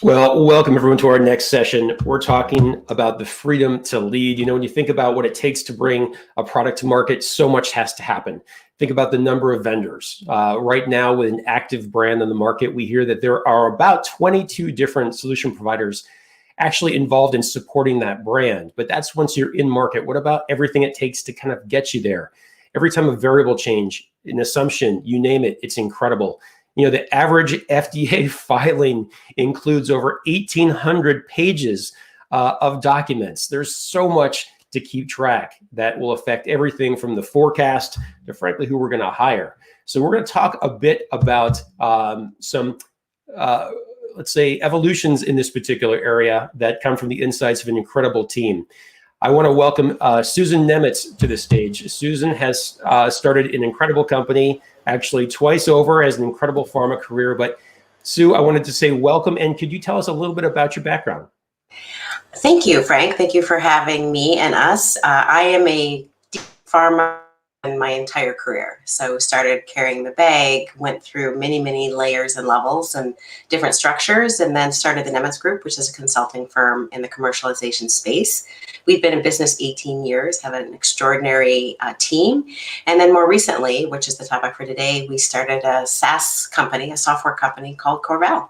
Well, welcome everyone to our next session. We're talking about the freedom to lead. When you think about what it takes to bring a product to market, so much has to happen. Think about the number of vendors. Right now, with an active brand on the market, we hear that there are about 22 different solution providers actually involved in supporting that brand. But that's once you're in market. What about everything it takes to kind of get you there? Every time a variable change, an assumption, you name it, it's incredible. The average FDA filing includes over 1,800 pages of documents. There's so much to keep track that will affect everything from the forecast to, frankly, who we're going to hire. So we're going to talk a bit about some, let's say, evolutions in this particular area that come from the insights of an incredible team. I want to welcome Susan Nemitz to the stage. Susan has started an incredible company, actually twice over, as an incredible pharma career. But Sue, I wanted to say welcome. And could you tell us a little bit about your background? Thank you, Frank. Thank you for having me and us. I am a pharma in my entire career. So started carrying the bag, went through many layers and levels and different structures, and then started the Nemitz Group, which is a consulting firm in the commercialization space. We've been in business 18 years, have an extraordinary team. And then more recently, which is the topic for today, we started a SaaS company, a software company called Corval.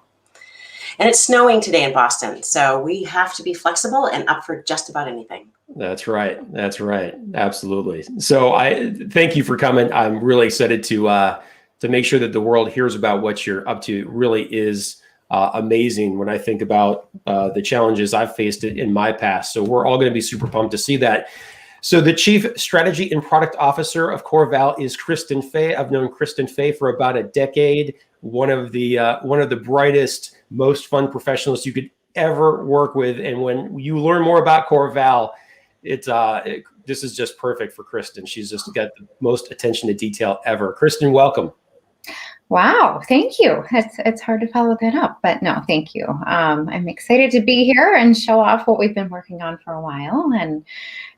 And it's snowing today in Boston, so we have to be flexible and up for just about anything. That's right. Absolutely. So I thank you for coming. I'm really excited to make sure that the world hears about what you're up to. It really is amazing when I think about the challenges I've faced in my past. So we're all going to be super pumped to see that. So the Chief Strategy and Product Officer of Corval is Kristen Fay. I've known Kristen Fay for about a decade. One of the brightest, most fun professionals you could ever work with. And when you learn more about Corval, this is just perfect for Kristen. She's just got the most attention to detail ever. Kristen, welcome. Wow, thank you. It's hard to follow that up, but no, thank you. I'm excited to be here and show off what we've been working on for a while and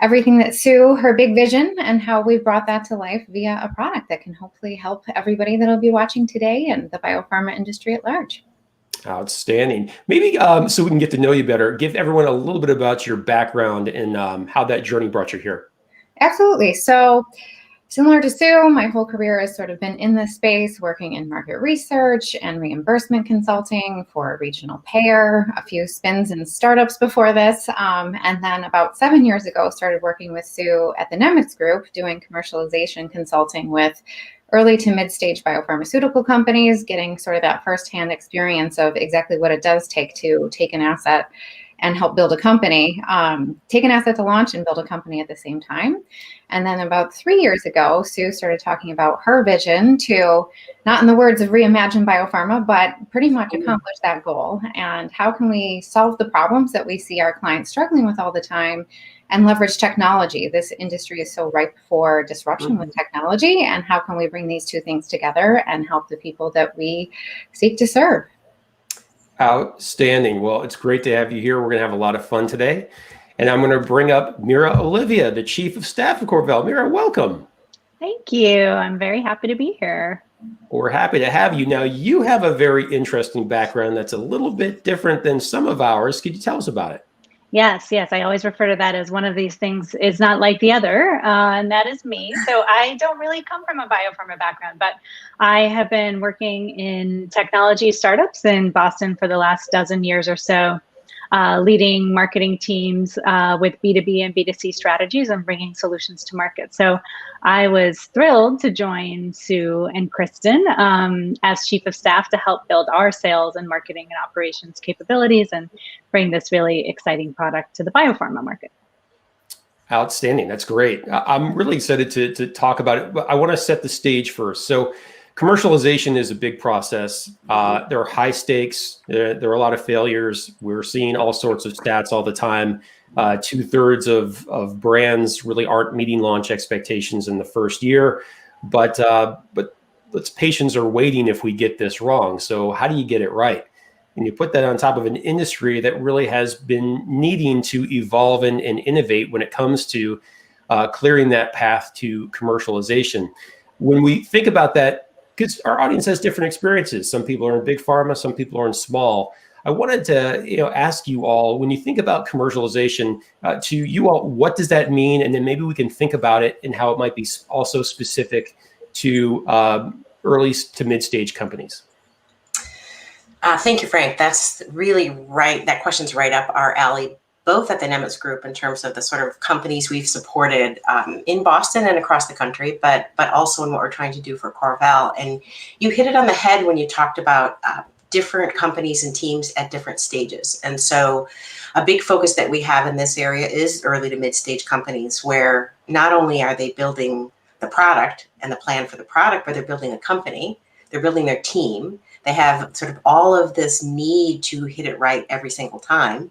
everything that Sue, her big vision, and how we've brought that to life via a product that can hopefully help everybody that'll be watching today and the biopharma industry at large. Outstanding. Maybe so we can get to know you better, give everyone a little bit about your background and how that journey brought you here. Absolutely. So similar to Sue, my whole career has sort of been in this space, working in market research and reimbursement consulting for a regional payer, a few spins and startups before this. And then about 7 years ago, started working with Sue at the Nemitz Group, doing commercialization consulting with early to mid-stage biopharmaceutical companies, getting sort of that firsthand experience of exactly what it does take to take an asset and help build a company, take an asset to launch and build a company at the same time. And then about 3 years ago, Sue started talking about her vision to, not in the words of reimagine biopharma, but pretty much accomplish that goal. And how can we solve the problems that we see our clients struggling with all the time and leverage technology? This industry is so ripe for disruption with technology. And how can we bring these two things together and help the people that we seek to serve? Outstanding. Well, it's great to have you here. We're going to have a lot of fun today. And I'm going to bring up Mira Olivia, the Chief of Staff of Corval. Mira, welcome. Thank you. I'm very happy to be here. We're happy to have you. Now, you have a very interesting background that's a little bit different than some of ours. Could you tell us about it? Yes. I always refer to that as one of these things is not like the other, and that is me. So I don't really come from a biopharma background, but I have been working in technology startups in Boston for the last dozen years or so, leading marketing teams with B2B and B2C strategies and bringing solutions to market. So I was thrilled to join Sue and Kristen as Chief of Staff to help build our sales and marketing and operations capabilities and bring this really exciting product to the biopharma market. Outstanding. That's great. I'm really excited to talk about it, but I want to set the stage first. So commercialization is a big process. There are high stakes. There are a lot of failures. We're seeing all sorts of stats all the time. 2/3 of brands really aren't meeting launch expectations in the first year, but patients are waiting if we get this wrong. So how do you get it right? And you put that on top of an industry that really has been needing to evolve and innovate when it comes to clearing that path to commercialization. When we think about that, because our audience has different experiences. Some people are in big pharma, some people are in small. I wanted to, ask you all, when you think about commercialization, to you all, what does that mean? And then maybe we can think about it and how it might be also specific to early to mid-stage companies. Thank you, Frank. That's really right. That question's right up our alley, both at the Nemitz Group in terms of the sort of companies we've supported in Boston and across the country, but also in what we're trying to do for Corval. And you hit it on the head when you talked about different companies and teams at different stages. And so a big focus that we have in this area is early to mid-stage companies, where not only are they building the product and the plan for the product, but they're building a company, they're building their team. They have sort of all of this need to hit it right every single time.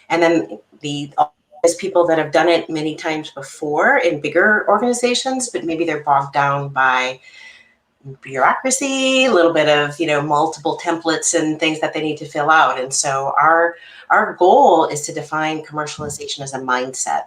And then there's people that have done it many times before in bigger organizations, but maybe they're bogged down by bureaucracy, a little bit of, multiple templates and things that they need to fill out. And so our goal is to define commercialization as a mindset.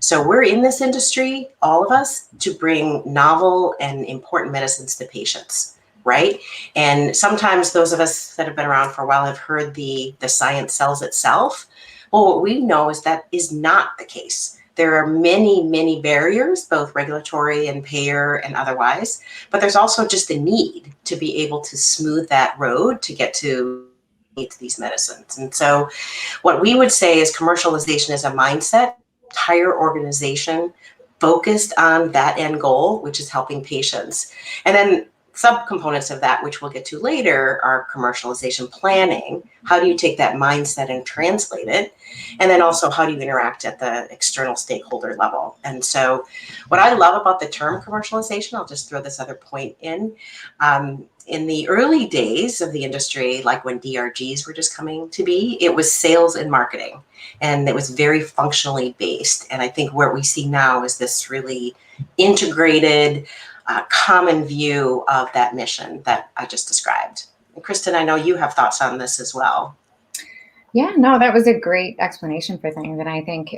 So we're in this industry, all of us, to bring novel and important medicines to patients, right? And sometimes those of us that have been around for a while have heard the science sells itself. Well, what we know is that is not the case. There are many, many barriers, both regulatory and payer and otherwise, but there's also just a need to be able to smooth that road to get to these medicines. And so what we would say is commercialization is a mindset, entire organization focused on that end goal, which is helping patients. And then subcomponents of that, which we'll get to later, are commercialization planning. How do you take that mindset and translate it? And then also, how do you interact at the external stakeholder level? And so what I love about the term commercialization, I'll just throw this other point in the early days of the industry, like when DRGs were just coming to be, it was sales and marketing, and it was very functionally based. And I think what we see now is this really integrated, common view of that mission that I just described. And Kristen, I know you have thoughts on this as well. Yeah, no, that was a great explanation for things. And I think,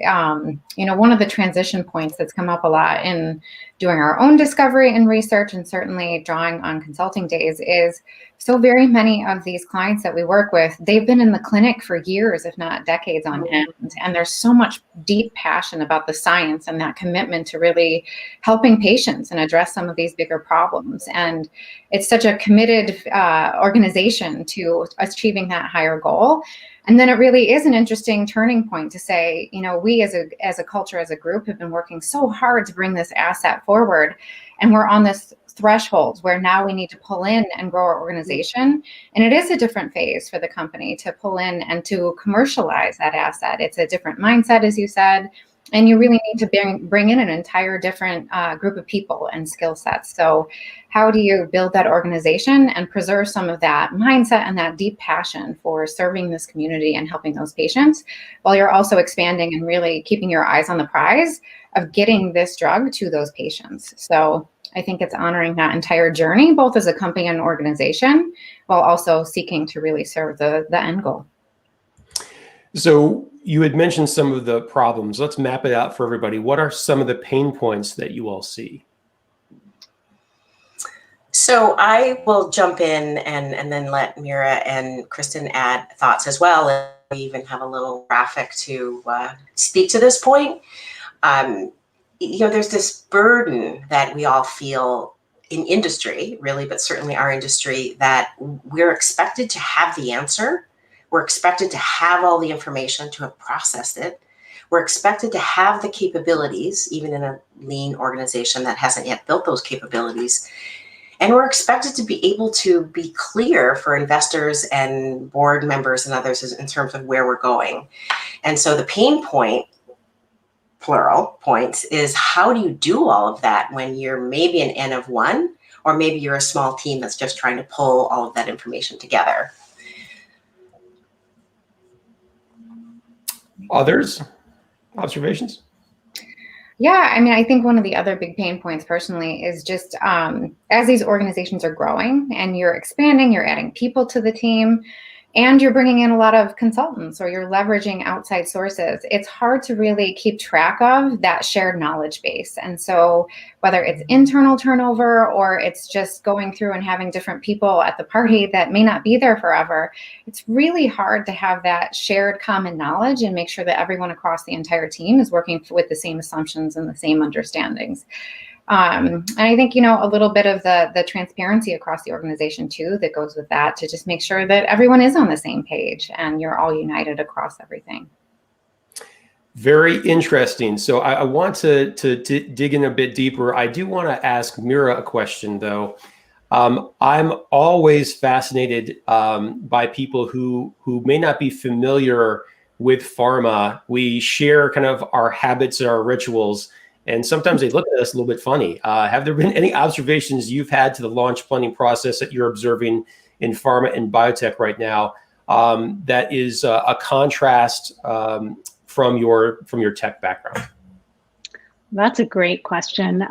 one of the transition points that's come up a lot in doing our own discovery and research, and certainly drawing on consulting days, is so very many of these clients that we work with, they've been in the clinic for years, if not decades on end. And there's so much deep passion about the science and that commitment to really helping patients and address some of these bigger problems. And it's such a committed organization to achieving that higher goal. And then it really is an interesting turning point to say, we as a culture, as a group, have been working so hard to bring this asset forward. And we're on this threshold where now we need to pull in and grow our organization. And it is a different phase for the company to pull in and to commercialize that asset. It's a different mindset, as you said. And you really need to bring in an entire different group of people and skill sets. So how do you build that organization and preserve some of that mindset and that deep passion for serving this community and helping those patients, while you're also expanding and really keeping your eyes on the prize of getting this drug to those patients? So I think it's honoring that entire journey, both as a company and organization, while also seeking to really serve the end goal. So you had mentioned some of the problems. Let's map it out for everybody. What are some of the pain points that you all see? So I will jump in and then let Mira and Kristen add thoughts as well. And we even have a little graphic to speak to this point. There's this burden that we all feel in industry, really, but certainly our industry, that we're expected to have the answer. We're expected to have all the information, to have processed it. We're expected to have the capabilities, even in a lean organization that hasn't yet built those capabilities. And we're expected to be able to be clear for investors and board members and others in terms of where we're going. And so the pain point, plural points, is how do you do all of that when you're maybe an N of one, or maybe you're a small team that's just trying to pull all of that information together? Others? Observations? Yeah, I think one of the other big pain points personally is just as these organizations are growing and you're expanding, you're adding people to the team, and you're bringing in a lot of consultants or you're leveraging outside sources, it's hard to really keep track of that shared knowledge base. And so whether it's internal turnover or it's just going through and having different people at the party that may not be there forever, it's really hard to have that shared common knowledge and make sure that everyone across the entire team is working with the same assumptions and the same understandings. And I think, a little bit of the transparency across the organization too, that goes with that, to just make sure that everyone is on the same page and you're all united across everything. Very interesting. So I want to dig in a bit deeper. I do want to ask Mira a question though. I'm always fascinated by people who may not be familiar with pharma. We share kind of our habits and our rituals, and sometimes they look at us a little bit funny. Have there been any observations you've had to the launch planning process that you're observing in pharma and biotech right now that is a contrast from your tech background? That's a great question.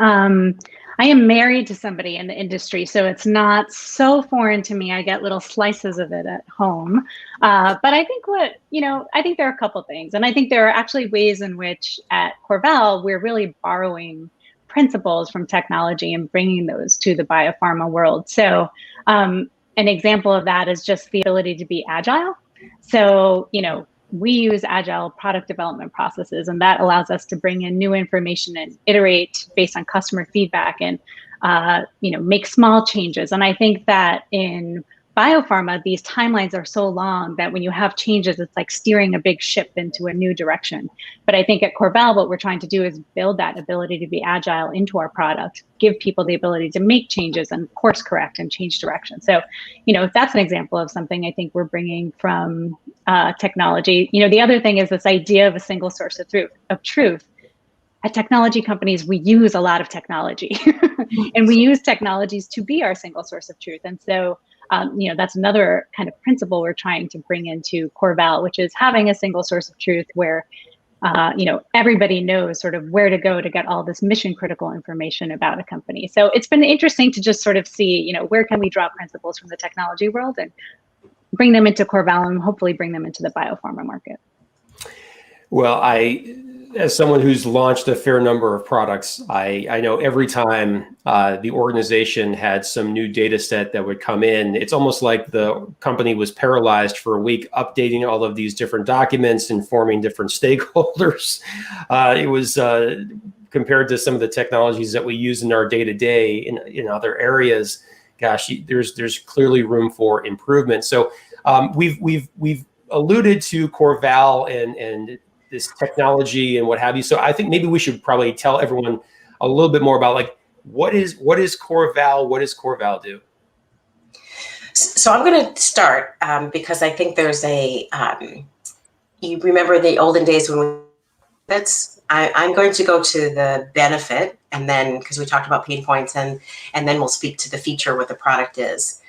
I am married to somebody in the industry, so it's not so foreign to me. I get little slices of it at home. But I think I think there are a couple things. And I think there are actually ways in which at Corval, we're really borrowing principles from technology and bringing those to the biopharma world. So an example of that is just the ability to be agile. So, we use agile product development processes, and that allows us to bring in new information and iterate based on customer feedback and, make small changes. And I think that in biopharma, these timelines are so long that when you have changes, it's like steering a big ship into a new direction. But I think at Corval, what we're trying to do is build that ability to be agile into our product, give people the ability to make changes and course correct and change direction. So, that's an example of something I think we're bringing from technology. The other thing is this idea of a single source of truth. At technology companies, we use a lot of technology and we use technologies to be our single source of truth. And so, that's another kind of principle we're trying to bring into Corval, which is having a single source of truth where, everybody knows sort of where to go to get all this mission critical information about a company. So it's been interesting to just sort of see, where can we draw principles from the technology world and bring them into Corval and hopefully bring them into the biopharma market. Well, as someone who's launched a fair number of products, I know every time the organization had some new data set that would come in, it's almost like the company was paralyzed for a week, updating all of these different documents, informing different stakeholders. It was compared to some of the technologies that we use in our day-to-day in other areas. Gosh, there's clearly room for improvement. So we've alluded to Corval and this technology and what have you. So I think maybe we should probably tell everyone a little bit more about what is Corval? What does Corval do? So I'm going to start because I think there's you remember the olden days when I'm going to go to the benefit, and then because we talked about pain points, and then we'll speak to the feature, what the product is.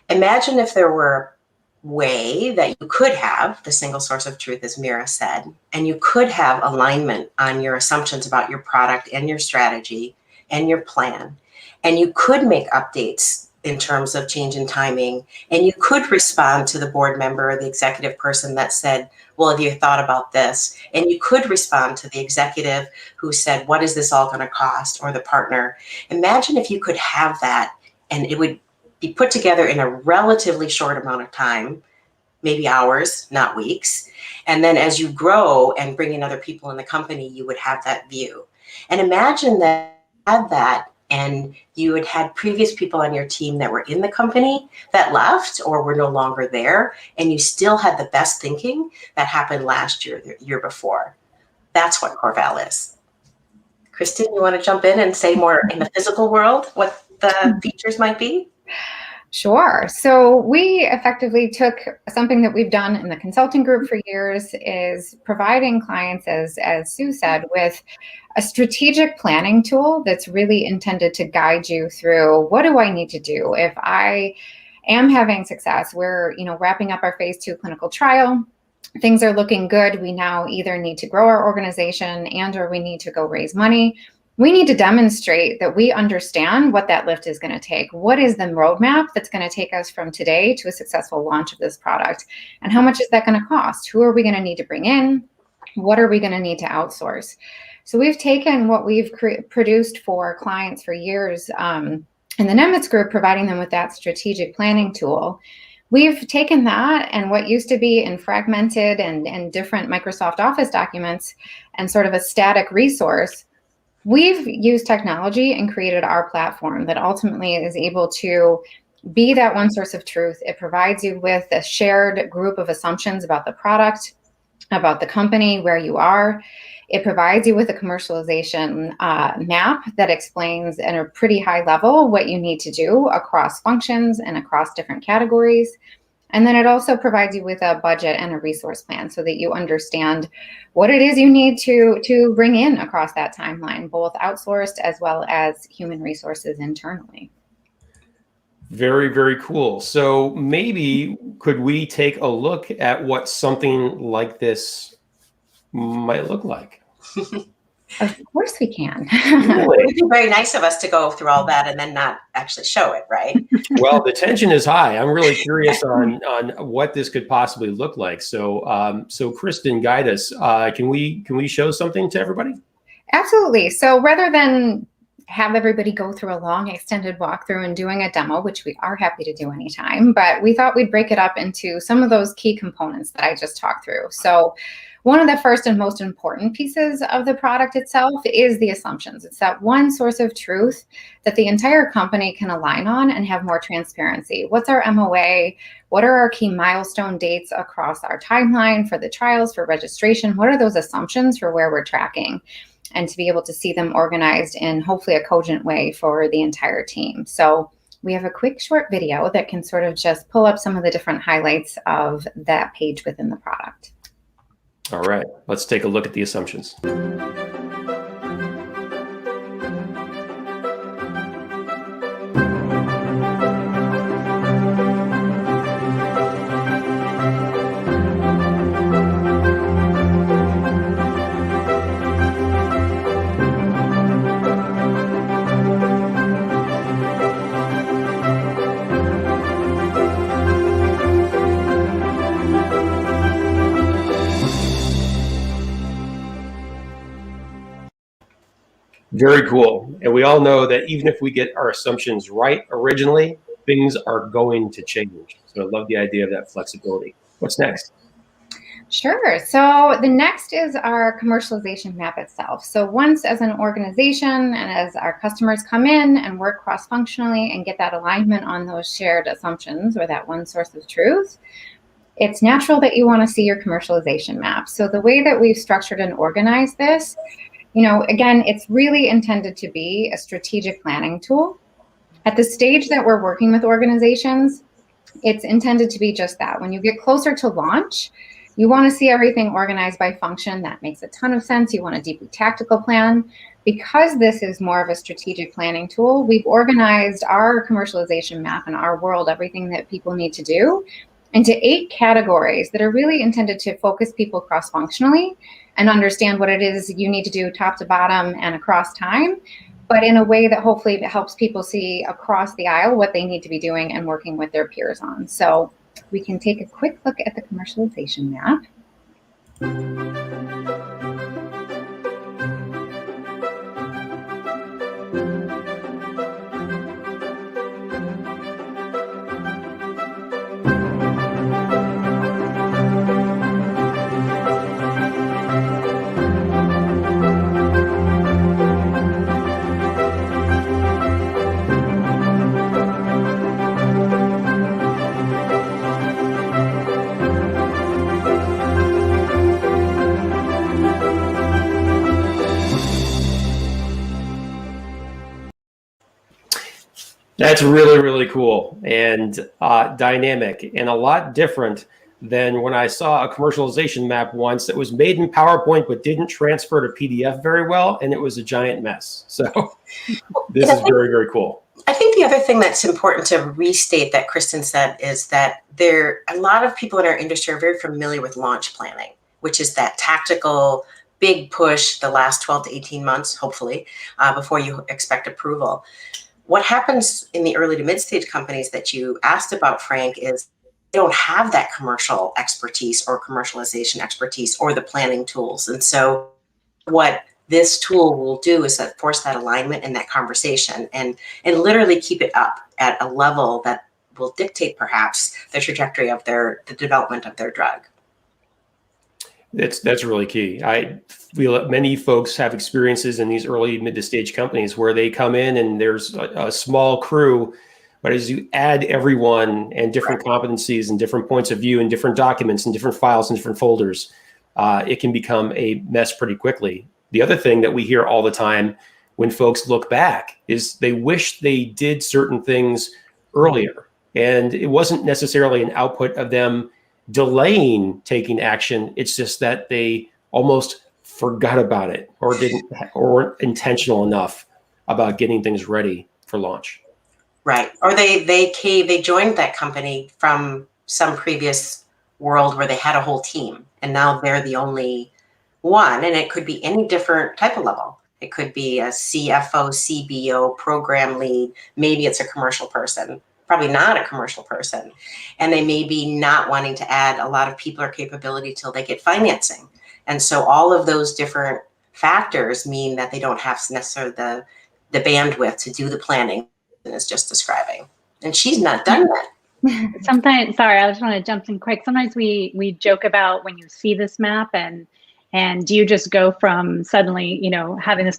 Imagine if there were way that you could have the single source of truth, as Mira said, and you could have alignment on your assumptions about your product and your strategy and your plan, and you could make updates in terms of change in timing, and you could respond to the board member or the executive person that said, well, have you thought about this? And you could respond to the executive who said, what is this all going to cost? Or the partner. Imagine if you could have that, and it would be put together in a relatively short amount of time, maybe hours, not weeks. And then as you grow and bring in other people in the company, you would have that view. And imagine that you had that, and you had previous people on your team that were in the company that left or were no longer there, and you still had the best thinking that happened last year, the year before. That's what Corval is. Kristen, you want to jump in and say more in the physical world, what the features might be? Sure. So we effectively took something that we've done in the consulting group for years, is providing clients, as Sue said, with a strategic planning tool that's really intended to guide you through, what do I need to do if I am having success? We're wrapping up our phase 2 clinical trial. Things are looking good. We now either need to grow our organization or we need to go raise money. we need to demonstrate that we understand what that lift is going to take. What is the roadmap that's going to take us from today to a successful launch of this product? And how much is that going to cost? Who are we going to need to bring in? What are we going to need to outsource? So we've taken what we've produced for clients for years in the Nemitz Group, providing them with that strategic planning tool. We've taken that and what used to be in fragmented and different Microsoft Office documents and sort of a static resource. We've used technology and created our platform that ultimately is able to be that one source of truth. It provides you with a shared group of assumptions about the product, about the company, where you are. It provides you with a commercialization map that explains at a pretty high level what you need to do across functions and across different categories. And then it also provides you with a budget and a resource plan so that you understand what it is you need to bring in across that timeline, both outsourced as well as human resources internally. Very, very cool. So maybe could we take a look at what something like this might look like? Of course we can. It would be very nice of us to go through all that and then not actually show it, right? Well, the tension is high. I'm really curious on what this could possibly look like. So, so Kristen, guide us. Can we show something to everybody? Absolutely. So rather than have everybody go through a long extended walkthrough and doing a demo, which we are happy to do anytime, but we thought we'd break it up into some of those key components that I just talked through. So one of the first and most important pieces of the product itself is the assumptions. It's that one source of truth that the entire company can align on and have more transparency. What's our MOA? What are our key milestone dates across our timeline for the trials, for registration? What are those assumptions for where we're tracking? And to be able to see them organized in hopefully a cogent way for the entire team. So we have a quick short video that can sort of just pull up some of the different highlights of that page within the product. All right, let's take a look at the assumptions. Very cool. And we all know that even if we get our assumptions right originally, things are going to change. So I love the idea of that flexibility. What's next? Sure. So the next is our commercialization map itself. So once as an organization and as our customers come in and work cross-functionally and get that alignment on those shared assumptions or that one source of truth, it's natural that you want to see your commercialization map. So the way that we've structured and organized this, you know, again, it's really intended to be a strategic planning tool. At the stage that we're working with organizations, it's intended to be just that. When you get closer to launch, you want to see everything organized by function. That makes a ton of sense. You want a deeply tactical plan. Because this is more of a strategic planning tool, we've organized our commercialization map in our world, everything that people need to do, into 8 categories that are really intended to focus people cross-functionally and understand what it is you need to do top to bottom and across time, but in a way that hopefully helps people see across the aisle what they need to be doing and working with their peers on. So we can take a quick look at the commercialization map. That's really, really cool and dynamic and a lot different than when I saw a commercialization map once that was made in PowerPoint but didn't transfer to PDF very well, and it was a giant mess. So this is very, very cool. I think the other thing that's important to restate that Kristen said is that a lot of people in our industry are very familiar with launch planning, which is that tactical big push the last 12 to 18 months, hopefully, before you expect approval. What happens in the early to mid-stage companies that you asked about, Frank, is they don't have that commercial expertise or commercialization expertise or the planning tools. And so what this tool will do is that force that alignment and that conversation and literally keep it up at a level that will dictate perhaps the trajectory of the development of their drug. That's really key. I feel that many folks have experiences in these early mid to stage companies where they come in and there's a small crew, but as you add everyone and different competencies and different points of view and different documents and different files and different folders, it can become a mess pretty quickly. The other thing that we hear all the time when folks look back is they wish they did certain things earlier. And it wasn't necessarily an output of them delaying taking action. It's just that they almost forgot about it or weren't intentional enough about getting things ready for launch. Right. Or they joined that company from some previous world where they had a whole team and now they're the only one. And it could be any different type of level. It could be a CFO, CBO, program lead. Maybe it's a commercial person, probably not a commercial person. And they may be not wanting to add a lot of people or capability till they get financing. And so all of those different factors mean that they don't have necessarily the bandwidth to do the planning and is just describing. And she's not done that. Sometimes, sorry, I just want to jump in quick. Sometimes we joke about when you see this map and you just go from suddenly, having this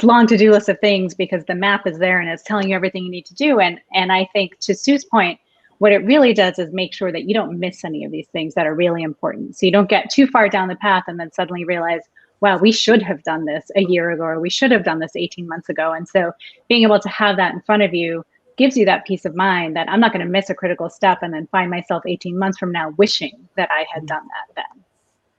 long to-do list of things because the map is there and it's telling you everything you need to do. And I think to Sue's point, what it really does is make sure that you don't miss any of these things that are really important. So you don't get too far down the path and then suddenly realize, wow, we should have done this a year ago, or we should have done this 18 months ago. And so being able to have that in front of you gives you that peace of mind that I'm not going to miss a critical step and then find myself 18 months from now wishing that I had done that then.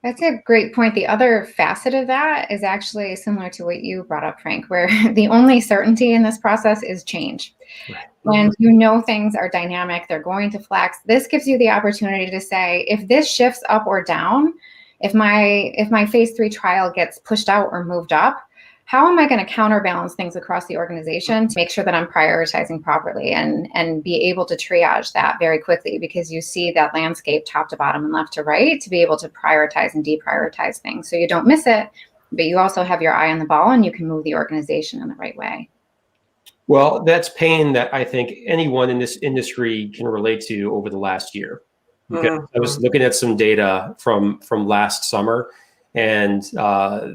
That's a great point. The other facet of that is actually similar to what you brought up, Frank, where the only certainty in this process is change. Right. When things are dynamic, they're going to flex. This gives you the opportunity to say, if this shifts up or down, if my phase 3 trial gets pushed out or moved up, how am I going to counterbalance things across the organization to make sure that I'm prioritizing properly and be able to triage that very quickly, because you see that landscape top to bottom and left to right to be able to prioritize and deprioritize things so you don't miss it, but you also have your eye on the ball and you can move the organization in the right way. Well, that's pain that I think anyone in this industry can relate to over the last year. Because I was looking at some data from last summer, and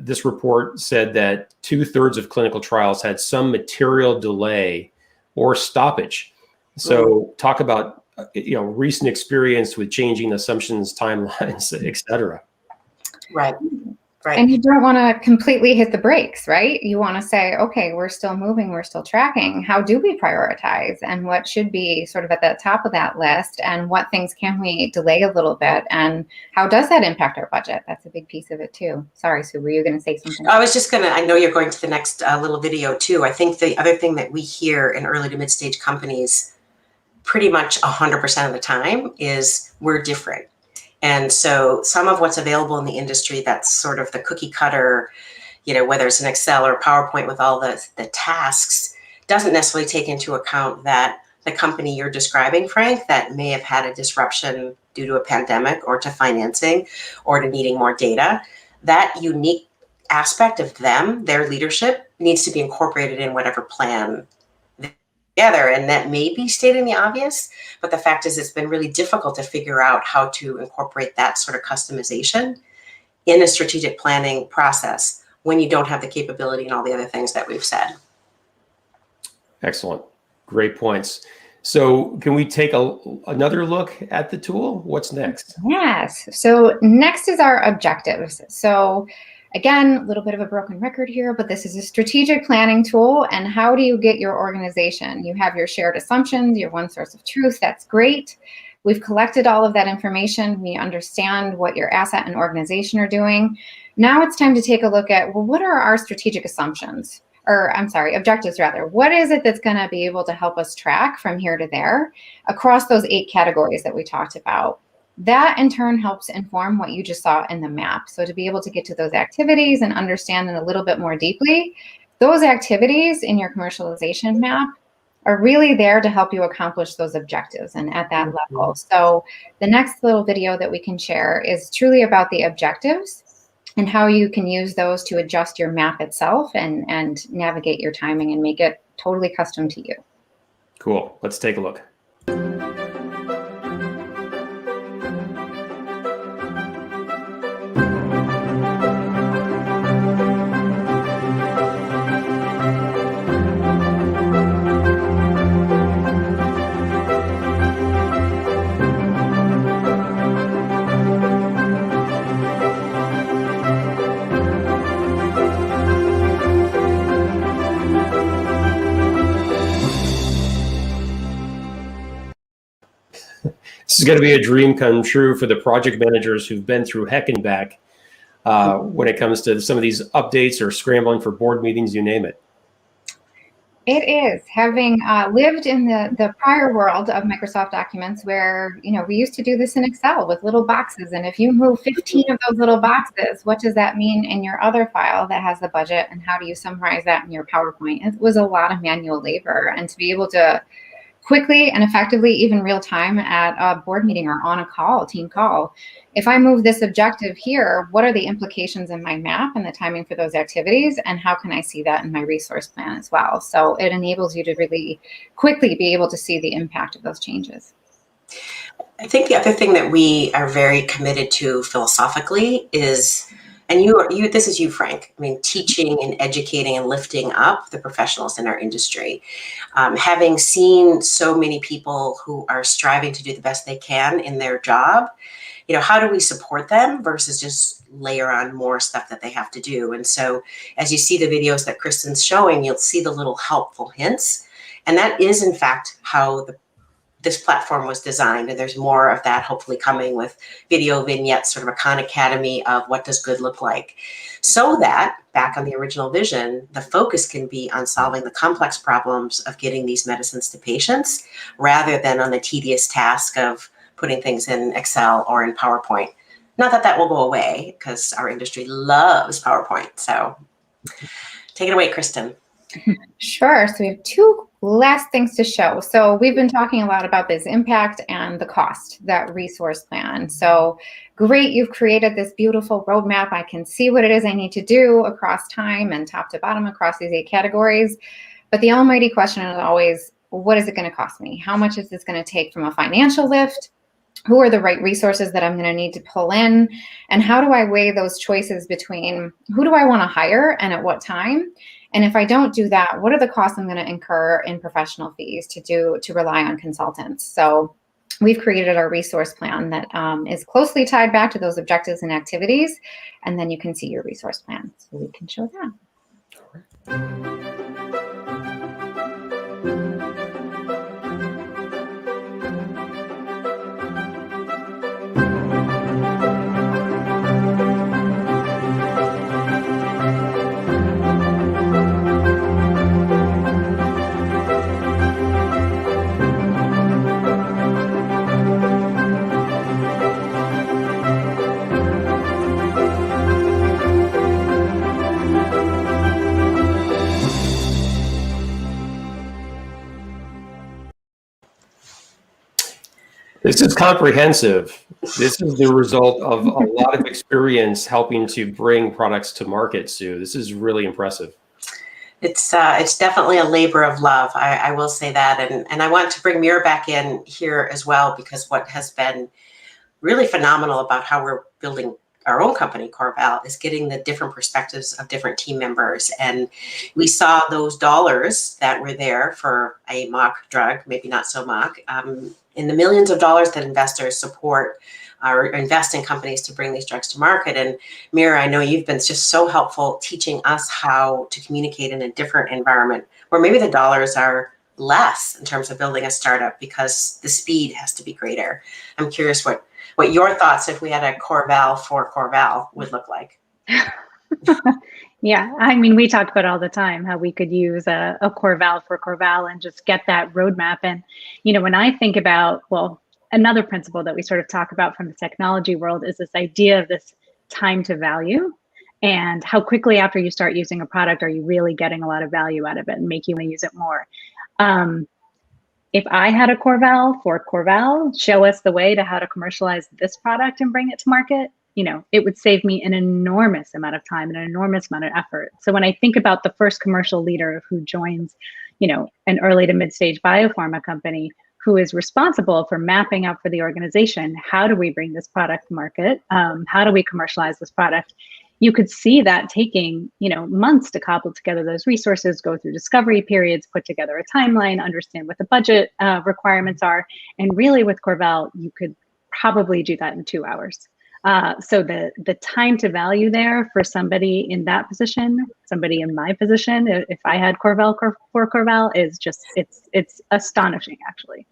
this report said that 2/3 of clinical trials had some material delay or stoppage. So talk about recent experience with changing assumptions, timelines, et cetera. Right. Right. And you don't want to completely hit the brakes, right? You want to say, okay, we're still moving, we're still tracking. How do we prioritize? And what should be sort of at the top of that list? And what things can we delay a little bit? And how does that impact our budget? That's a big piece of it too. Sorry, Sue, were you going to say something? I know you're going to the next little video too. I think the other thing that we hear in early to mid-stage companies pretty much 100% of the time is we're different. And so some of what's available in the industry, that's sort of the cookie cutter, whether it's an Excel or PowerPoint with all the tasks, doesn't necessarily take into account that the company you're describing, Frank, that may have had a disruption due to a pandemic or to financing or to needing more data, that unique aspect of them, their leadership, needs to be incorporated in whatever plan together. And that may be stating the obvious, but the fact is it's been really difficult to figure out how to incorporate that sort of customization in a strategic planning process when you don't have the capability and all the other things that we've said. Excellent. Great points. So can we take another look at the tool? What's next? Yes. So next is our objectives. So again, a little bit of a broken record here, but this is a strategic planning tool. And how do you get your organization? You have your shared assumptions, your one source of truth. That's great. We've collected all of that information. We understand what your asset and organization are doing. Now it's time to take a look at, well, what are our strategic assumptions? Objectives rather. What is it that's going to be able to help us track from here to there across those 8 categories that we talked about? That in turn helps inform what you just saw in the map. So to be able to get to those activities and understand it a little bit more deeply, those activities in your commercialization map are really there to help you accomplish those objectives and at that level. So the next little video that we can share is truly about the objectives and how you can use those to adjust your map itself and navigate your timing and make it totally custom to you. Cool. Let's take a look. This is going to be a dream come true for the project managers who've been through heck and back when it comes to some of these updates or scrambling for board meetings, you name it. It is. Having lived in the prior world of Microsoft Documents where, we used to do this in Excel with little boxes. And if you move 15 of those little boxes, what does that mean in your other file that has the budget? And how do you summarize that in your PowerPoint? It was a lot of manual labor. And to be able to quickly and effectively, even real time at a board meeting or on a call, team call, if I move this objective here, what are the implications in my map and the timing for those activities? And how can I see that in my resource plan as well? So it enables you to really quickly be able to see the impact of those changes. I think the other thing that we are very committed to philosophically is, and this is you, Frank, I mean, teaching and educating and lifting up the professionals in our industry. Having seen so many people who are striving to do the best they can in their job, how do we support them versus just layer on more stuff that they have to do? And so as you see the videos that Kristen's showing, you'll see the little helpful hints. And that is, in fact, how this platform was designed. And there's more of that hopefully coming with video vignettes, sort of a Khan Academy of what does good look like. So that, back on the original vision, the focus can be on solving the complex problems of getting these medicines to patients rather than on the tedious task of putting things in Excel or in PowerPoint. Not that that will go away because our industry loves PowerPoint. So take it away, Kristen. Sure. So we have two last things to show. So we've been talking a lot about this impact and the cost, that resource plan. So great, you've created this beautiful roadmap. I can see what it is I need to do across time and top to bottom across these 8 categories. But the almighty question is always, what is it going to cost me? How much is this going to take from a financial lift? Who are the right resources that I'm going to need to pull in? And how do I weigh those choices between who do I want to hire and at what time? And if I don't do that, what are the costs I'm going to incur in professional fees to rely on consultants? So we've created our resource plan that is closely tied back to those objectives and activities. And then you can see your resource plan. So we can show that. This is comprehensive. This is the result of a lot of experience helping to bring products to market, Sue. This is really impressive. It's definitely a labor of love. I will say that. And I want to bring Mira back in here as well, because what has been really phenomenal about how we're building our own company, Corval, is getting the different perspectives of different team members. And we saw those dollars that were there for a mock drug, maybe not so mock, in the millions of dollars that investors support or invest in companies to bring these drugs to market. And Mira, I know you've been just so helpful teaching us how to communicate in a different environment where maybe the dollars are less in terms of building a startup because the speed has to be greater. I'm curious what your thoughts, if we had a Corval for Corval, would look like. Yeah, I mean, we talk about all the time how we could use a Corval for Corval and just get that roadmap. And, when I think about, well, another principle that we sort of talk about from the technology world is this idea of this time to value, and how quickly after you start using a product are you really getting a lot of value out of it and make you want to use it more. If I had a Corval for Corval, show us the way to how to commercialize this product and bring it to market, it would save me an enormous amount of time and an enormous amount of effort. So when I think about the first commercial leader who joins, an early to mid-stage biopharma company, who is responsible for mapping out for the organization, how do we bring this product to market? How do we commercialize this product? You could see that taking, months to cobble together those resources, go through discovery periods, put together a timeline, understand what the budget requirements are. And really with Corval, you could probably do that in 2 hours. So the time to value there for somebody in that position, somebody in my position, if I had Corval for Corval, is just, it's astonishing, actually.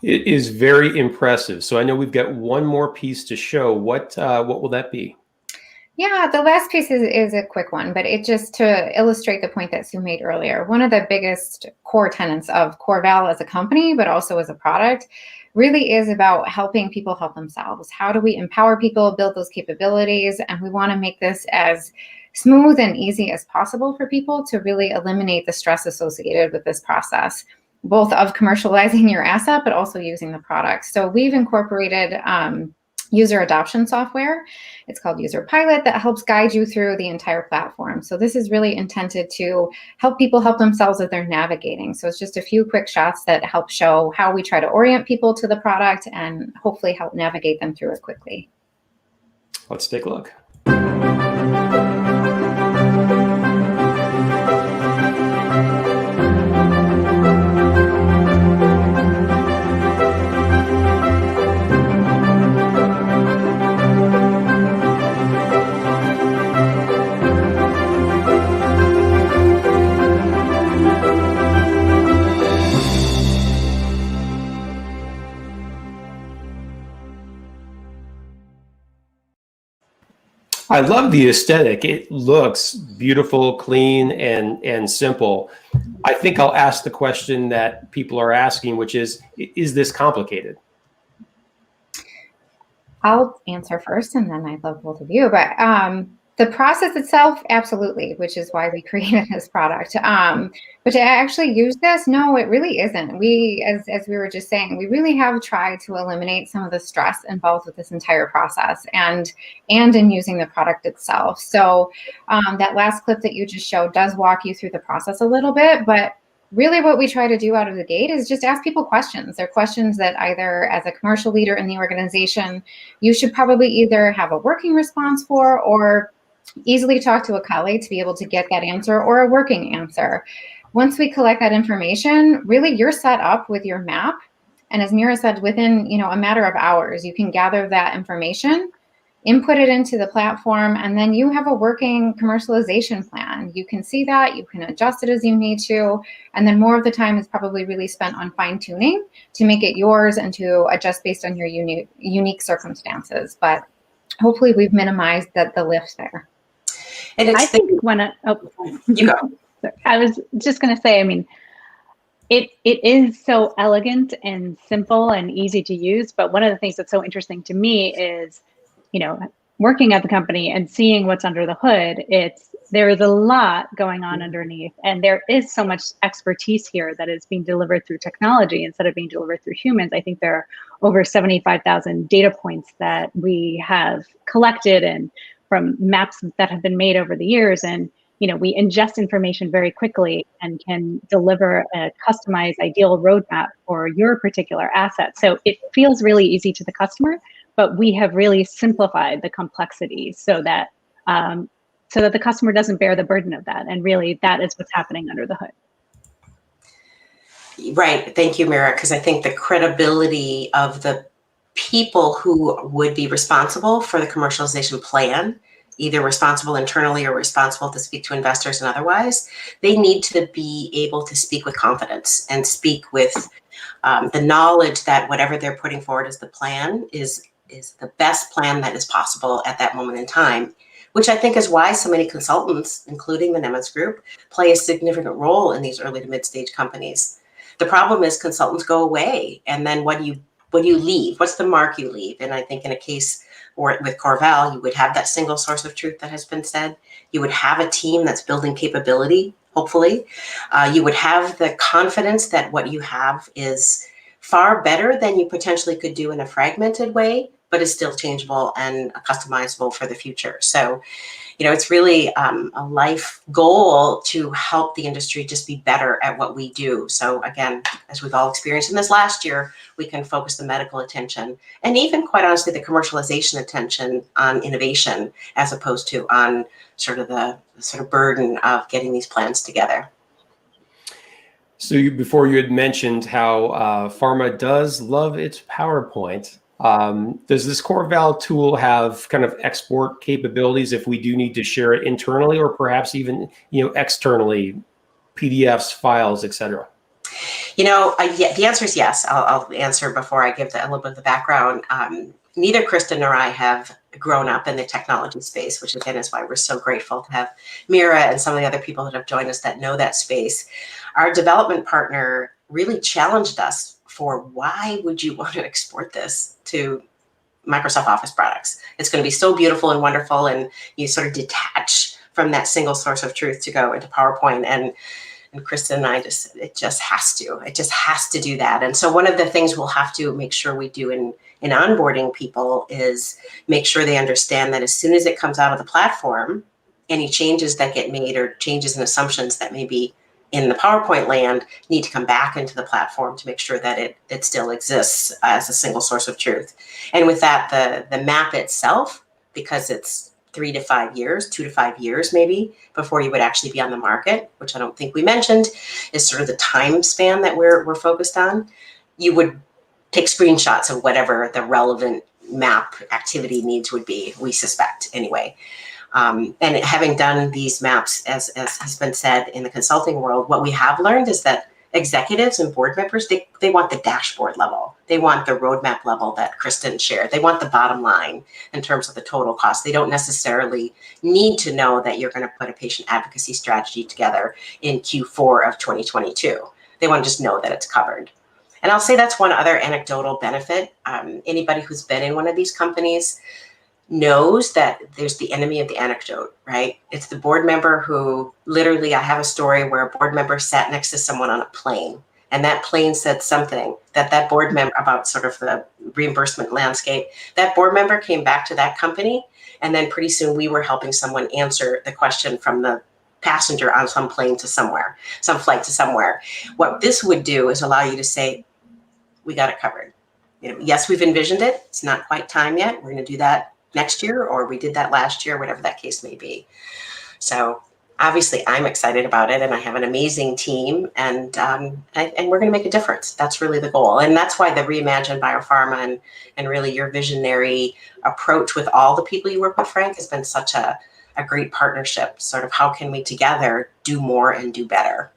It is very impressive. So I know we've got one more piece to show. What will that be? Yeah, the last piece is a quick one, but it just to illustrate the point that Sue made earlier. One of the biggest core tenets of Corval as a company, but also as a product, really is about helping people help themselves. How do we empower people, build those capabilities? And we want to make this as smooth and easy as possible for people to really eliminate the stress associated with this process, both of commercializing your asset, but also using the product. So we've incorporated user adoption software. It's called User Pilot, that helps guide you through the entire platform. So this is really intended to help people help themselves as they're navigating. So it's just a few quick shots that help show how we try to orient people to the product and hopefully help navigate them through it quickly. Let's take a look. I love the aesthetic. It looks beautiful, clean, and simple. I think I'll ask the question that people are asking, which is this complicated? I'll answer first, and then I'd love both of you. But the process itself, absolutely, which is why we created this product. But to actually use this, no, it really isn't. We, as we were just saying, we really have tried to eliminate some of the stress involved with this entire process and in using the product itself. So that last clip that you just showed does walk you through the process a little bit, but really what we try to do out of the gate is just ask people questions. They're questions that either as a commercial leader in the organization, you should probably either have a working response for or easily talk to a colleague to be able to get that answer or a working answer. Once we collect that information, really you're set up with your map. And as Mira said, within a matter of hours, you can gather that information, input it into the platform, and then you have a working commercialization plan. You can see that, you can adjust it as you need to, and then more of the time is probably really spent on fine-tuning to make it yours and to adjust based on your unique circumstances. But hopefully we've minimized the lift there. And I think you go. I was just going to say, I mean, it is so elegant and simple and easy to use. But one of the things that's so interesting to me is, working at the company and seeing what's under the hood. There is a lot going on underneath, and there is so much expertise here that is being delivered through technology instead of being delivered through humans. I think there are over 75,000 data points that we have collected and from maps that have been made over the years. And, we ingest information very quickly and can deliver a customized ideal roadmap for your particular asset. So it feels really easy to the customer, but we have really simplified the complexity so that the customer doesn't bear the burden of that. And really that is what's happening under the hood. Right. Thank you, Mira, because I think the credibility of the people who would be responsible for the commercialization plan, either responsible internally or responsible to speak to investors and otherwise, they need to be able to speak with confidence and speak with the knowledge that whatever they're putting forward as the plan is the best plan that is possible at that moment in time, which I think is why so many consultants, including the Nemitz Group, play a significant role in these early to mid-stage companies. The problem is consultants go away, and then what do you leave? What's the mark you leave? And I think in a case or with Corval, you would have that single source of truth that has been said. You would have a team that's building capability, hopefully. You would have the confidence that what you have is far better than you potentially could do in a fragmented way, but is still changeable and customizable for the future. So, it's really a life goal to help the industry just be better at what we do. So again, as we've all experienced in this last year, we can focus the medical attention and even quite honestly, the commercialization attention on innovation as opposed to on sort of the burden of getting these plans together. So before you had mentioned how pharma does love its PowerPoint. Does this Corval tool have kind of export capabilities if we do need to share it internally or perhaps even externally, PDFs, files, etc.? Yeah, the answer is yes. I'll answer before I give a little bit of the background. Neither Kristen nor I have grown up in the technology space, which again is why we're so grateful to have Mira and some of the other people that have joined us that know that space. Our development partner really challenged us for why would you want to export this to Microsoft Office products? It's going to be so beautiful and wonderful, and you sort of detach from that single source of truth to go into PowerPoint. And Kristen and I it just has to do that. And so one of the things we'll have to make sure we do in onboarding people is make sure they understand that as soon as it comes out of the platform, any changes that get made or changes in assumptions that may be in the PowerPoint land need to come back into the platform to make sure that it still exists as a single source of truth. And with that, the map itself, because it's 3 to 5 years, 2 to 5 years maybe, before you would actually be on the market, which I don't think we mentioned, is sort of the time span that we're focused on. You would take screenshots of whatever the relevant map activity needs would be, we suspect anyway. And having done these maps, as has been said in the consulting world, what we have learned is that executives and board members, they want the dashboard level. They want the roadmap level that Kristen shared. They want the bottom line in terms of the total cost. They don't necessarily need to know that you're going to put a patient advocacy strategy together in Q4 of 2022. They want to just know that it's covered. And I'll say that's one other anecdotal benefit. Anybody who's been in one of these companies knows that there's the enemy of the anecdote, right? It's the board member who literally, I have a story where a board member sat next to someone on a plane, and that plane said something that board member about sort of the reimbursement landscape. That board member came back to that company, and then pretty soon we were helping someone answer the question from the passenger on some plane to somewhere, some flight to somewhere. What this would do is allow you to say, we got it covered. Yes, we've envisioned it. It's not quite time yet. We're going to do that next year, or we did that last year, whatever that case may be. So obviously I'm excited about it, and I have an amazing team, and we're going to make a difference. That's really the goal. And that's why the Reimagine Biopharma and really your visionary approach with all the people you work with, Frank, has been such a great partnership. Sort of how can we together do more and do better?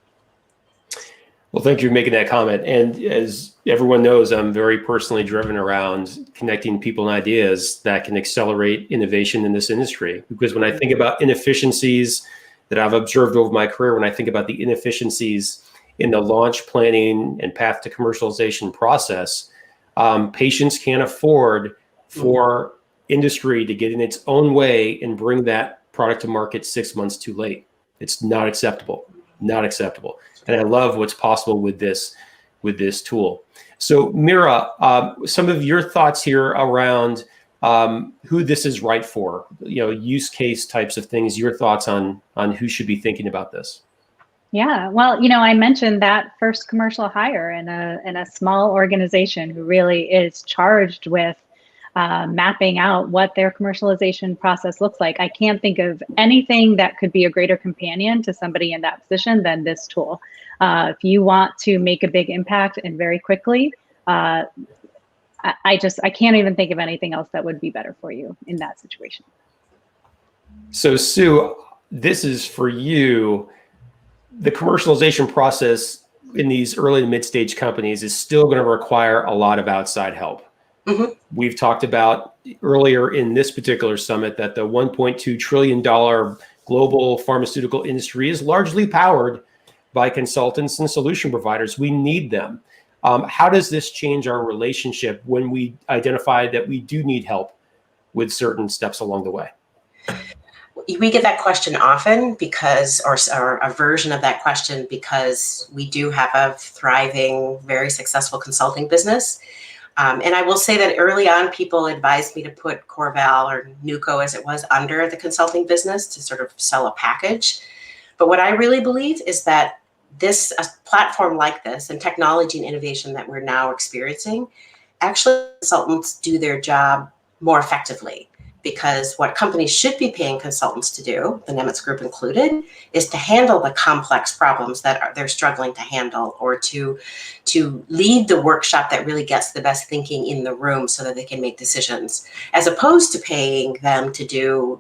Well, thank you for making that comment. And as everyone knows, I'm very personally driven around connecting people and ideas that can accelerate innovation in this industry. Because when I think about inefficiencies that I've observed over my career, when I think about the inefficiencies in the launch planning and path to commercialization process, patients can't afford for industry to get in its own way and bring that product to market 6 months too late. It's not acceptable, not acceptable. And I love what's possible with this tool. So Mira, some of your thoughts here around who this is right for, use case types of things, your thoughts on who should be thinking about this. Yeah, well, I mentioned that first commercial hire in a small organization who really is charged with mapping out what their commercialization process looks like. I can't think of anything that could be a greater companion to somebody in that position than this tool. If you want to make a big impact and very quickly, I can't even think of anything else that would be better for you in that situation. So Sue, this is for you. The commercialization process in these early and mid-stage companies is still going to require a lot of outside help. Mm-hmm. We've talked about earlier in this particular summit that the $1.2 trillion global pharmaceutical industry is largely powered by consultants and solution providers. We need them. How does this change our relationship when we identify that we do need help with certain steps along the way? We get that question often because, or a version of that question, because we do have a thriving, very successful consulting business. And I will say that early on, people advised me to put Corval, or NewCo as it was, under the consulting business to sort of sell a package. But what I really believe is that a platform like this and technology and innovation that we're now experiencing, actually consultants do their job more effectively. Because what companies should be paying consultants to do, the Nemitz Group included, is to handle the complex problems that they're struggling to handle, or to lead the workshop that really gets the best thinking in the room so that they can make decisions, as opposed to paying them to do,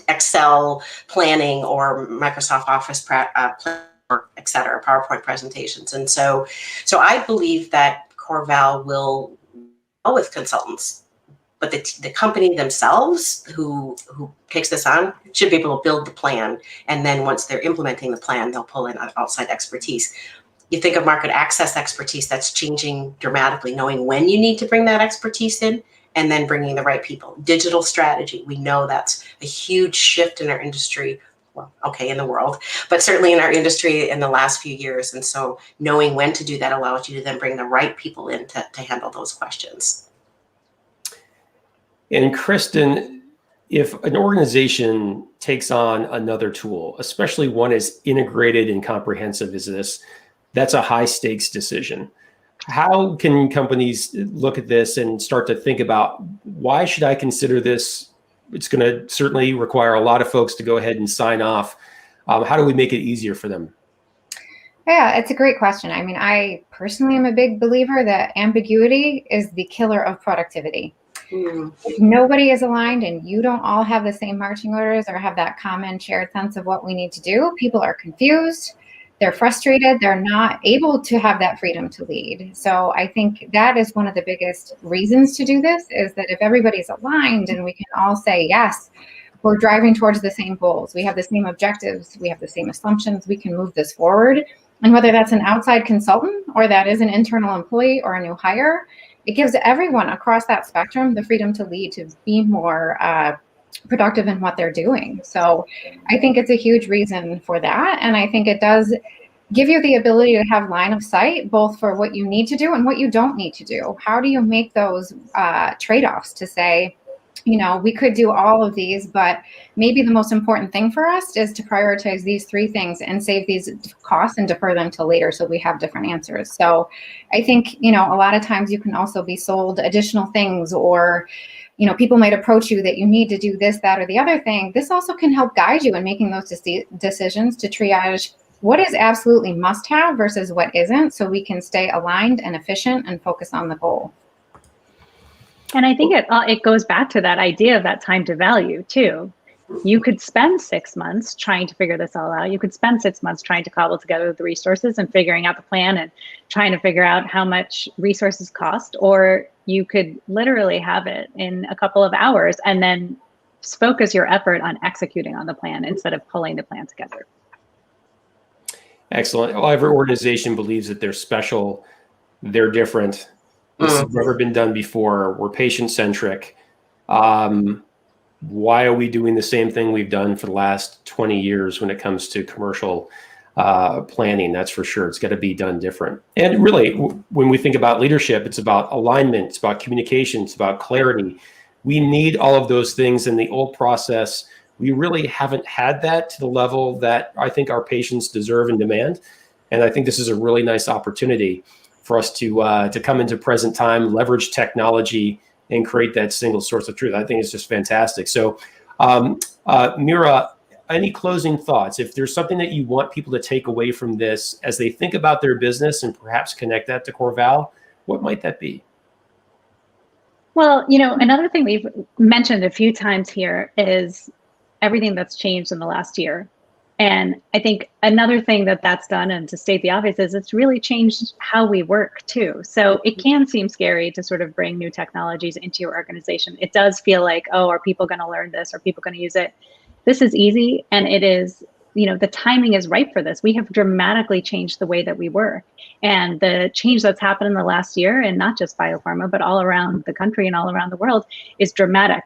Excel planning or Microsoft Office et cetera, PowerPoint presentations. And so I believe that Corval will go with consultants. But the company themselves who takes this on should be able to build the plan. And then once they're implementing the plan, they'll pull in outside expertise. You think of market access expertise, that's changing dramatically, knowing when you need to bring that expertise in and then bringing the right people. Digital strategy, we know that's a huge shift in our industry. Well, okay, in the world, but certainly in our industry in the last few years. And so knowing when to do that allows you to then bring the right people in to handle those questions. And Kristen, if an organization takes on another tool, especially one as integrated and comprehensive as this, that's a high stakes decision. How can companies look at this and start to think about, why should I consider this? It's going to certainly require a lot of folks to go ahead and sign off. How do we make it easier for them? Yeah, it's a great question. I mean, I personally am a big believer that ambiguity is the killer of productivity. If nobody is aligned and you don't all have the same marching orders or have that common shared sense of what we need to do, people are confused, they're frustrated, they're not able to have that freedom to lead. So I think that is one of the biggest reasons to do this, is that if everybody's aligned and we can all say, yes, we're driving towards the same goals, we have the same objectives, we have the same assumptions, we can move this forward. And whether that's an outside consultant or that is an internal employee or a new hire, it gives everyone across that spectrum the freedom to lead, to be more productive in what they're doing. So I think it's a huge reason for that. And I think it does give you the ability to have line of sight, both for what you need to do and what you don't need to do. How do you make those trade-offs to say, we could do all of these, but maybe the most important thing for us is to prioritize these three things and save these costs and defer them to later so we have different answers. So I think, a lot of times you can also be sold additional things, or, people might approach you that you need to do this, that, or the other thing. This also can help guide you in making those decisions to triage what is absolutely must have versus what isn't, so we can stay aligned and efficient and focus on the goal. And I think it goes back to that idea of that time to value too. You could spend 6 months trying to figure this all out. You could spend 6 months trying to cobble together the resources and figuring out the plan and trying to figure out how much resources cost, or you could literally have it in a couple of hours and then focus your effort on executing on the plan instead of pulling the plan together. Excellent. Well, every organization believes that they're special, they're different. This has never been done before. We're patient-centric. Why are we doing the same thing we've done for the last 20 years when it comes to commercial planning? That's for sure. It's got to be done different. And really, when we think about leadership, it's about alignment, it's about communication, it's about clarity. We need all of those things in the old process. We really haven't had that to the level that I think our patients deserve and demand. And I think this is a really nice opportunity for us to come into present time, leverage technology, and create that single source of truth. I think it's just fantastic. So, Mira, any closing thoughts? If there's something that you want people to take away from this as they think about their business and perhaps connect that to Corval, what might that be? Well, another thing we've mentioned a few times here is everything that's changed in the last year. And I think another thing that's done, and to state the obvious, is it's really changed how we work too. So it can seem scary to sort of bring new technologies into your organization. It does feel like, oh, are people going to learn this? Are people going to use it? This is easy, and it is the timing is right for this. We have dramatically changed the way that we work. And the change that's happened in the last year, and not just biopharma, but all around the country and all around the world, is dramatic.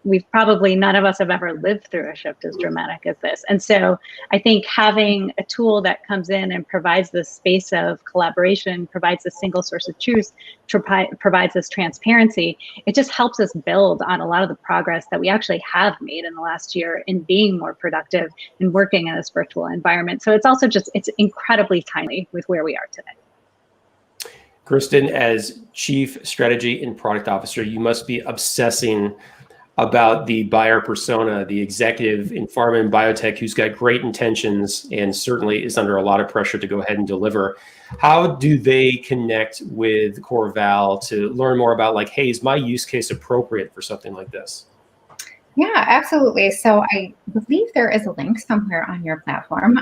We've probably, none of us have ever lived through a shift as dramatic as this. And so I think having a tool that comes in and provides this space of collaboration, provides a single source of truth, provides this transparency, it just helps us build on a lot of the progress that we actually have made in the last year in being more productive and working in this virtual environment. So it's also it's incredibly timely with where we are today. Kristen, as Chief Strategy and Product Officer, you must be obsessing about the buyer persona, the executive in pharma and biotech who's got great intentions and certainly is under a lot of pressure to go ahead and deliver. How do they connect with CoreVal to learn more about, like, hey, is my use case appropriate for something like this? Yeah, absolutely. So I believe there is a link somewhere on your platform,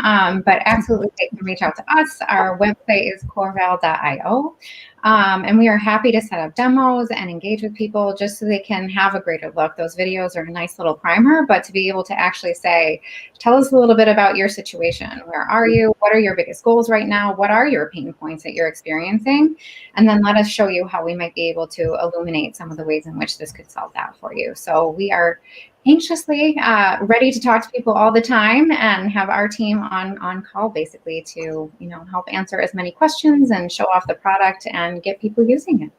but absolutely they can reach out to us. Our website is coreval.io. And we are happy to set up demos and engage with people just so they can have a greater look. Those videos are a nice little primer, but to be able to actually say, tell us a little bit about your situation. Where are you? What are your biggest goals right now? What are your pain points that you're experiencing? And then let us show you how we might be able to illuminate some of the ways in which this could solve that for you. So we are anxiously ready to talk to people all the time and have our team on call basically to help answer as many questions and show off the product and get people using it.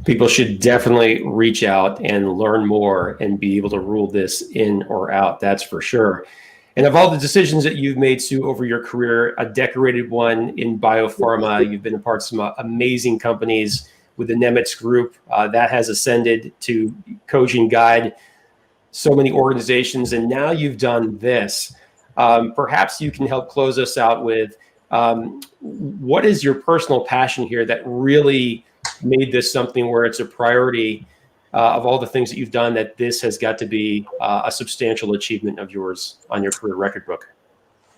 People should definitely reach out and learn more and be able to rule this in or out, that's for sure. And of all the decisions that you've made, Sue, over your career, a decorated one in biopharma, you've been a part of some amazing companies with the Nemitz Group that has ascended to coach and guide so many organizations, and now you've done this. Perhaps you can help close us out with what is your personal passion here that really made this something where it's a priority of all the things that you've done, that this has got to be a substantial achievement of yours on your career record book?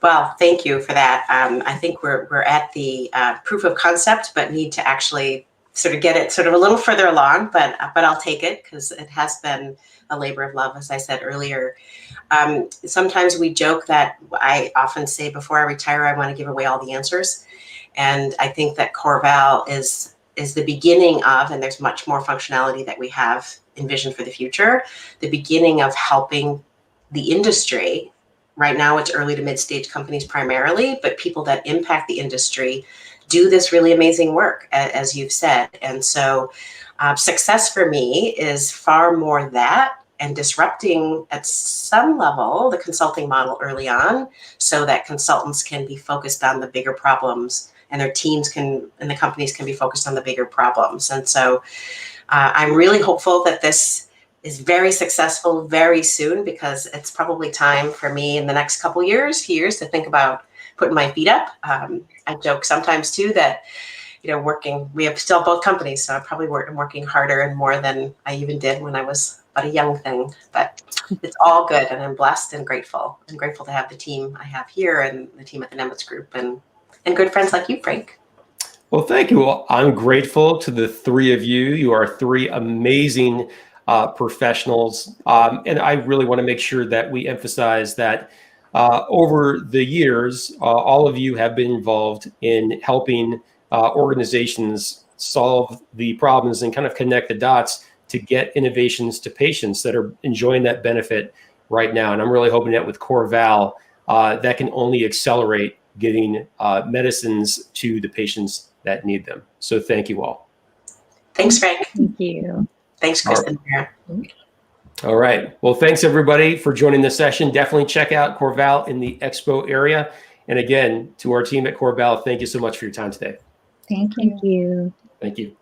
Well, thank you for that. I think we're at the proof of concept, but need to actually sort of get it sort of a little further along, but I'll take it because it has been a labor of love, as I said earlier. Sometimes we joke that I often say before I retire, I want to give away all the answers. And I think that CoreVal is the beginning of, and there's much more functionality that we have envisioned for the future, the beginning of helping the industry. Right now it's early to mid-stage companies primarily, but people that impact the industry do this really amazing work, as you've said. And so success for me is far more that and disrupting at some level the consulting model early on so that consultants can be focused on the bigger problems and their teams and the companies can be focused on the bigger problems. And so I'm really hopeful that this is very successful very soon, because it's probably time for me in the next couple years to think about putting my feet up. I joke sometimes too that, we have still both companies, so I'm probably working harder and more than I even did when I was but a young thing. But it's all good, and I'm blessed and grateful. I'm grateful to have the team I have here and the team at the Nemitz Group and good friends like you, Frank. Well, thank you. Well, I'm grateful to the three of you. You are three amazing professionals. And I really want to make sure that we emphasize that over the years, all of you have been involved in helping organizations solve the problems and kind of connect the dots to get innovations to patients that are enjoying that benefit right now. And I'm really hoping that with CoreVal, that can only accelerate getting medicines to the patients that need them. So thank you all. Thanks, Frank. Thank you. Thanks, Kristen. All right. Well, thanks everybody for joining the session. Definitely check out CoreVal in the Expo area. And again, to our team at CoreVal, thank you so much for your time today. Thank you. Thank you. Thank you.